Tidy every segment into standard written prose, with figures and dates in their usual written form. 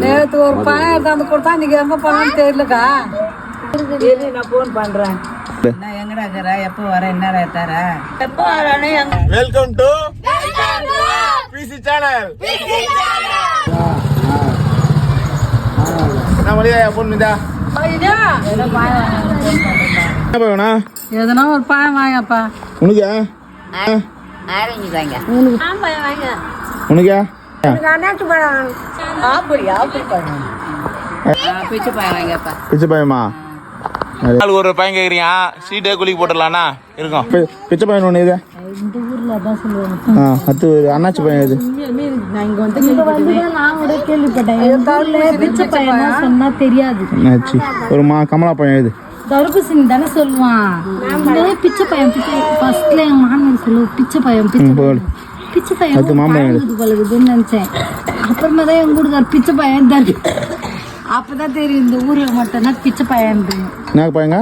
நேற்று ஒரு பணம் எடுத்தாந்து கொடுத்தா இன்னைக்கு எங்க போனான்னு தெரியலக்கா. நான் போன் பண்றேன். நான் எங்கடா இருக்கிற, எப்போ வர, என்னடா தர, எப்போ வரேன்னு. Welcome to PC channel. நான் வழியா போன் பண்ணிதா என்ன பையனா? எதனா ஒரு பழம் வாங்கப்பா. உனக்கா? ஆரஞ்சு வாங்க. உனக்கா? பிச்சு பழம் வாங்கப்பா. பிச்சை பையமா? ஒரு பையன் கேக்குறீங்க, சீட்டே குளிக்கு போட்டுடலாம்னா இருக்கும். பிச்சை பையன் ஒன்று இது இந்த ஊர்ல தான் சொல்லுவாங்க. அது அண்ணாச்சி பையன் இது. நான் இங்க வந்து நான் கூட கேள்விப்பட்டேன். பிச்சை பையன் சொன்னா தெரியாது. அண்ணாச்சி ஒரு கமலா பையன் இது. தர்பூசணி தானே சொல்லுவான். பிச்சை பையன் ஃபர்ஸ்ட்ல எங்க மாமனார் சொல்லுவோம் பிச்சை பையன் பிச்சை பையன் பழகுதுன்னு நினைச்சேன். அப்புறமா தான் எங்க ஊருக்கு பிச்சை பையன் தான். அப்பதான் தெரியும் இந்த ஊர்ல மட்டும்தான் பிச்சை பையன். என்ன பையங்க?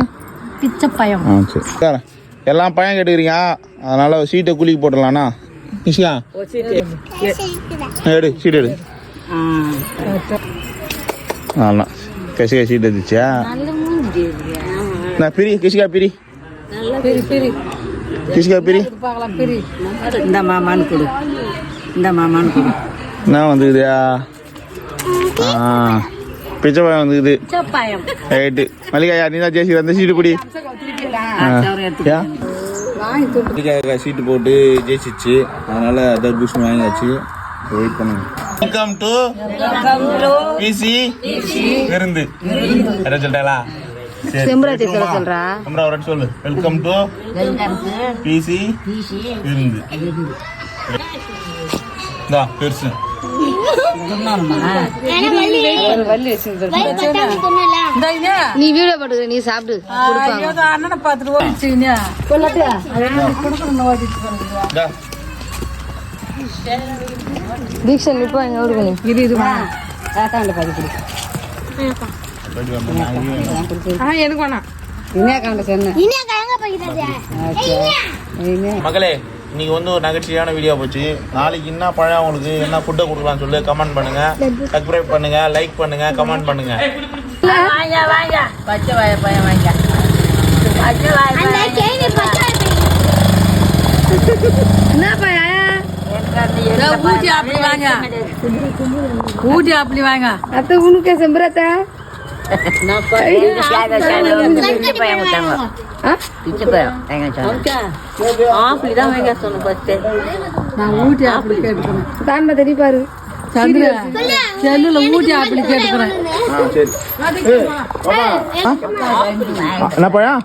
பிச்சை பையன். சரி எல்லாம் பையன் கேட்டுக்கிறீங்க, அதனால சீட்டை குளிக்கு போட்டுடலாம்னா. நிஷா எடு சீட் எடு. ஆனா கசிகா சீட் எடுத்துச்சா? நான் பிரி கிஷிகா பிரி கிஷிகா பிரி. இந்த மாமான்னு கொடு, இந்த மாமான்னு கொடு. என்ன வந்துக்குதுயா? பிச்சை பையன் வந்துக்குது. ரைட்டு மல்லிகாயா, நீ தான் ஜேசி அந்த சீட்டு பிடி. சீட்டு போட்டு ஜெயிச்சிச்சு, அதனால தர்பூசணி வாங்கியாச்சு. வெயிட் பண்ணுங்க. வெல்கம் டு பிசி விருந்து. சொல்லிட்டாளா? சொல்லு. வெல்கம் டு பிசி விருந்து. பெருசு நீ வீடியோ போட்டு நீ சாப்பிடு. அண்ணனை பார்த்துட்டு தீக்ஷன் இப்போ எங்க ஊருக்கு நீ இதுவா எனக்கு வேணாம். மகளே, இன்னைக்கு வந்து ஒரு நகைச்சுவையான வீடியோ போச்சு. நாளைக்கு என்ன பழம் உங்களுக்கு என்ன ஃபுட்டை கொடுக்கலாம்னு சொல்லி கமெண்ட் பண்ணுங்க, சப்ஸ்கிரைப் பண்ணுங்க, லைக் பண்ணுங்க, கமெண்ட் பண்ணுங்க. பச்சை வாய பையன் வாங்க. ஊட்டி அப்படி வாங்க, ஊட்டி அப்படி வாங்க. அத்தை உனக்கு செம்பரத்தா பிச்சை பையன் கொடுத்தாங்க. பிச்சை பையன் அப்படிதான் வாங்க சொன்ன பத்து. நான் ஊட்டி அப்படி கேட்டுக்கிறேன். தாண்ட தெரிய பாரு சந்திர செல்லுல ஊட்டி அப்படி கேட்டுக்கிறேன். என்ன பழம்?